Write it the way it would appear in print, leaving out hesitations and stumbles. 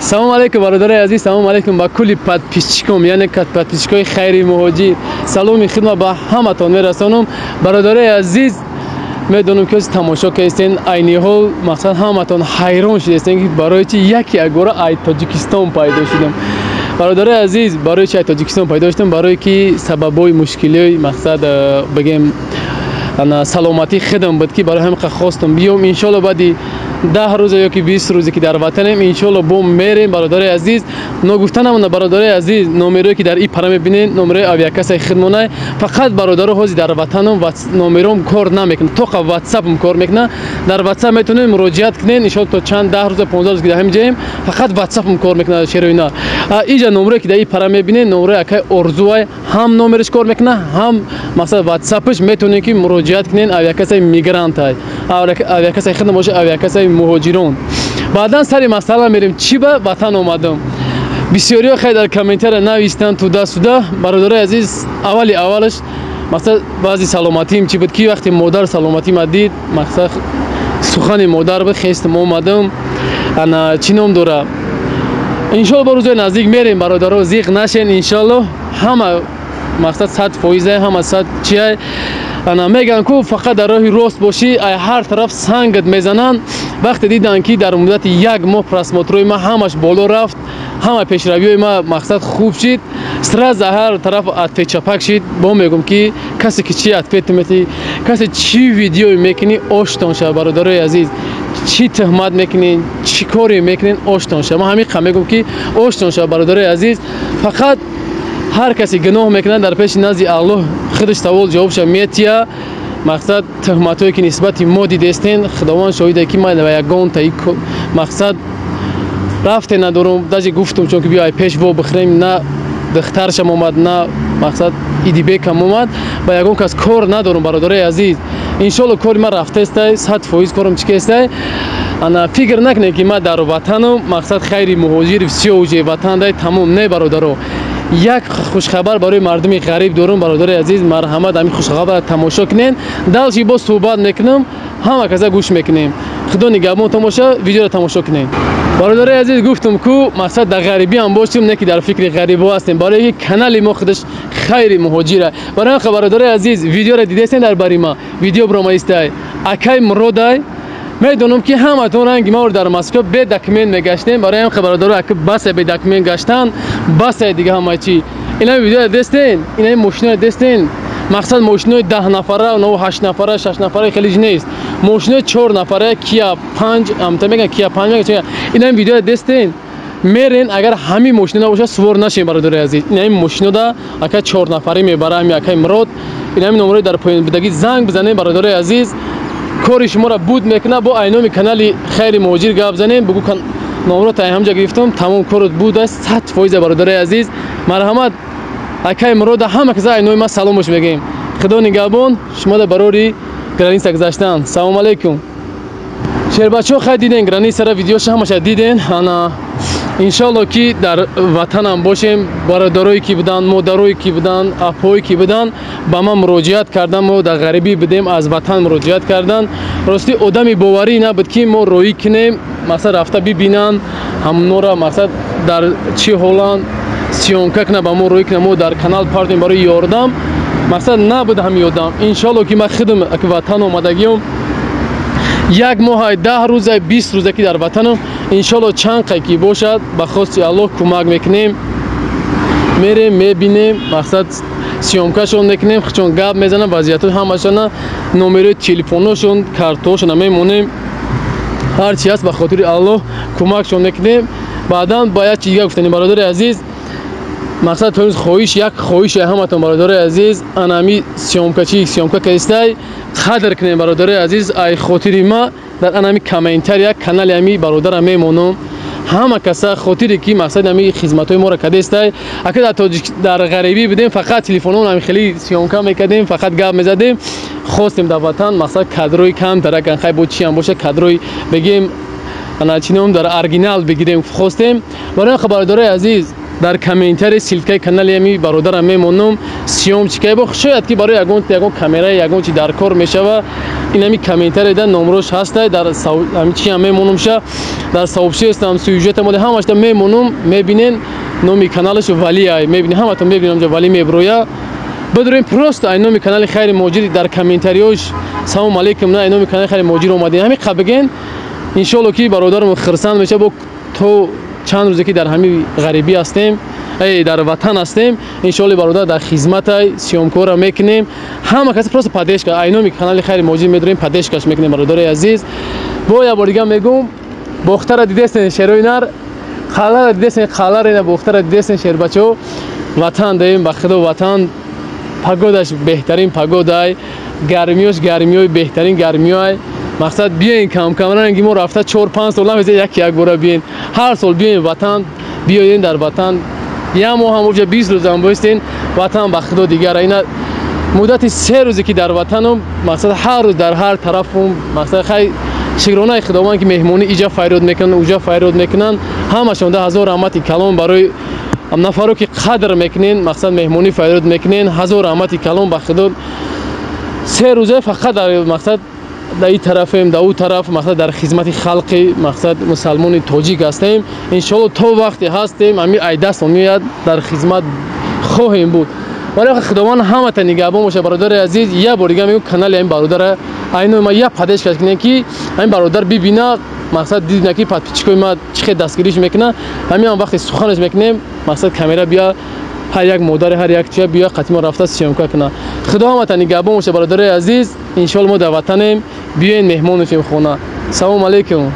Салом алейкум бародари азиз, салом алейкум ба кулли подписчикам, яъне подписчикои хайри муҳоҷир. Саломи хидмат ба ҳаматон мерасонам. Бародари азиз, медонам ки тамошо кардем, айни ҳол мақсад ҳаматон ҳайрон шудастем ки барои чи яке агора ай Тоҷикистон пайдо шудам. Бародари азиз, барои чи ай Тоҷикистон пайдо шудам? Барои ки сабабои мушкилои мақсад бигем саломати хидам буд ки барои ҳамин хостам биём. Иншоалло баъди 10 рӯз ёки 20 рӯзе ки дар ватанем, иншоалло бо мерем. Бародари азиз, ногуфта намонда бародари азиз, номерое ки дар ин пара мебинед, номерои авиакасаи хидмонай, фақат бародаро ҳозир дар ватанам номером кор намекунад, тоқа ватсапм кор мекунад. Дар ватсап метонед муроҷиат кунед, иншоалло то чанд 10 рӯз 15 рӯз ки дар ҳамин ҷоем фақат ватсапм кор мекунад. шероина инҷа номеро ки дар ин пара мебинед, номерои акай Орзуай, ҳам номериш кор мекунад, ҳам мақсад ватсапиш метонед ки муроҷиат кунед. авиакасаи мигрантай, авиакасаи хидмат боша, авиакасаи муҳоҷирон. Баъдан сари масъала мерем, чӣ ба ватан омадам. Бисёриҳо хеле дар комментария навистанд туда-суда. Бародари азиз, аввалаш мақсад баъзи саломатим чӣ буд ки вақте модар саломатима дид, мақсад сухани модар буд, хестам омадам. Ана чӣ ном дора, иншоалло ба рӯзои наздик мерем. бародаро зиқ нашен, иншоалло ҳама мақсад 100% ҳама 100 чиай меган ку фақат дар роҳи рост бошӣ, ай ҳар тараф сангат мезананд. вақте дидан ки дар муддати 1 моҳ просмотрои ма ҳамаш боло рафт, ҳама пешравиҳои ма мақсад хуб шид, сразу ҳар тараф атфет-чапак шид. бо мегӯм ки касе ки чӣ атфет метӣ, касе чӣ видеое мекунӣ, оштон шав. бародарои азиз, чӣ тӯҳмат мекунӣ, чӣ коре мекунӣ, оштон шав. ман ҳамин қа мегӯм ки оштон шав. бародарои азиз, фақат ҳар касе гуноҳ мекунад дар пеши назди Аллоҳ худаш савол ҷавобша метия. мақсад тӯҳматое ки нисбати мо дидестен, худованд шоҳиде ки ман ба ягонтаи мақсад рафте надорум. даже гуфтум чунки биё ай пеш во бихӯрем, на духтаршам омад, на мақсад идибекам омад, ба ягон кас кор надорум. бародари азиз, иншоалло кори ман рафтастай, 100% корам чикестай. фикр накунед ки ман дар ватанам, мақсад хайри муҳоҷир всё уже ватандай тамом. не бародаро, як хушхабар барои мардуми ғариб дорум. бародари азиз, марҳамат, ҳамин хушхабар тамошо кунед. далши бо суҳбат мекунам, ҳама каса гӯш мекунем. худо нигаҳбон тамоша, видеоро тамошо кунед. бародари азиз, гуфтам ку мақсад дар ғарибиам бошем, не ки дар фикри ғарибо ҳастем, барои ки канали мо худаш хайри муҳоҷира. барои ҳамин бародари азиз, видеоро дидестен дар бари ма, видео бромаистай акай Муродай. медонам ки ҳаматон ранги мо дар Москва бе документ мегаштем. барои ҳамин бародаро ака басе бе документ гаштан, басе дига ҳама чӣ. ина видео дестен, ина мошино дестен, мақсад мошинои 10 нафара, 8 нафара, 6 нафара хелиж нест. мошинои 4 нафара, Kia 5, амта меган Kia 5 меган. ина видео дестен, мерен агар ҳамин мошино набоша сувор нашем. бародари азиз, ина мошино да ака 4 нафари мебара, ҳами акай Мурод. ина номерои дар поён бидагӣ занг бизанем. бародари азиз, кори шуморо буд мекуна. бо айноми канали хайри муҳоҷир гап занем. бугу номеро та ҳамҷа гирифтам, тамом корот буд аст 100%. бародари азиз, марҳамат, акай Мурода ҳама каса айноми ма саломаш мегем. худо нигаҳбон шумо да барори граница гузаштан. салом алейкум. шербачо хай диден границара видеоша ҳамаша диден. иншоалло ки дар ватанам бошем. бародарое ки буданд, модарое ки буданд, апое ки буданд ба ман муроҷиат кардан, мо дар ғарибӣ будем, аз ватан муроҷиат кардан. рости одами боварӣ набуд ки мо роӣ кунем, мақсад рафта бибинанд ҳамонора, мақсад дар чӣ ҳоланд сиёмка кунад, ба мо роӣ кунад, мо дар канал партем барои ёрдам. мақсад набуд ҳамин ёрдам. иншоалло ки ман худам ватан омадагиам, 1 моҳ 10 рӯза 20 рӯза ки дар ватанам, иншоалло чанд қай ки бошад ба хости Аллоҳ кӯмак мекунем. мерем мебинем, мақсад сиёмкашон мекунем, чун гап мезанам, вазъиятҳои ҳамашона, номерои телефоношон, картошона мемонем. ҳар чи ҳаст ба хотири Аллоҳ кӯмакшон мекунем. баъдан ба як чиз дига гуфтанем. бародари азиз, мақсад то хоҳиш, як хоҳиши ҳаматон бародари азиз, анами сиёмка кастай қадр кунем. бародари азиз, ай хотири ма дар анами комментария канали ами бародарам мемонам. ҳама каса хотире ки мақсад ами хизматҳои моро кадестай. ака дар ғарибӣ будем, фақат телефонон ами хеле сиёмка мекардем, фақат гап мезадем. хостем дар ватан мақсад кадрои кам таракан, хай бо чиам боша кадрои бегем чином дар оригинал бигирем хостем. барои бародари азиз, дар комментарии силкаи канали ами бародарам мемонам сиём чикай бо шояд ки барои ягон камера ягон чи дар кор мешава ин ами комментарии да номрош ҳастай дар ами чи ам мемонамша дар сообщи ҳастам сюжета моде ҳамашта мемонам мебинен номи каналаш Вали ай мебинен ҳаматон мебинен онҷа Вали меброя бадурем просто ай номи канали Хайри Моҳоҷир дар комментариёш салом алейкум на ай номи канали Хайри Моҳоҷир омадин ҳами қабиген иншоалло ки бародарам хирсанд меша бо то чанд рӯзе ки дар ҳами ғарибӣ ҳастем дар ватан ҳастем иншоалло бародар дар хизматай сиёмкора мекунем ҳама каси просто падешка ай номи канали Хайри Моҳоҷир медорем падешкаш мекунем бародари азиз бо я бор дига мегӯм бохтара дидестен шерои нар қалара дидестен қаларена бохтара дидестен шербачо ватан даем ба худо ватан пагодаш беҳтарин пагодай гармиёш гармиёи беҳтарин гармиёй мақсад биёин камранги мо рафта 4-5 сол намезе як бора биёин ҳар сол биёин ватан биёин дар ватан я мо ҳам оҷа 20 рӯз ам боистен ватан ба худо дигара ина муддати 3 рӯзе ки дар ватанам мақсад ҳар рӯз дар ҳар тарафум мақсад хай шукронаи худованд ки меҳмонӣ иҷа файрод мекунанд уҷа файрод мекунанд ҳамашон да ҳазор раҳмати калом барои нафаро ки қадр мекунен мақсад меҳмонӣ файрод мекунен ҳазор раҳмати калом ба худо 3 рӯза фақат дар мақсад дар ин тарафем дар он тараф мақсад дар хизмати халқи мақсад мусалмони тоҷик ҳастем иншоалло то вақте ҳастем ами ай дастон меояд дар хизмат хоҳем буд вале худованд ҳамата нигаҳбон боша бародари азиз як бор дига мегӯям канали ҳамин бародара айно ма як падешкаш кунем ки ҳамин бародар бибина мақсад дидина ки подписчикои ма чӣ хел дастгириш мекунад ҳамин вақте суханаш мекунем мақсад камера бия ҳар як модари ҳар як чия бия қатимо рафта сиёмка кунад худо ҳамата нигаҳбон боша бародари азиз иншоалло мо дар ватанем биёен меҳмон шавем хона салом алейкум.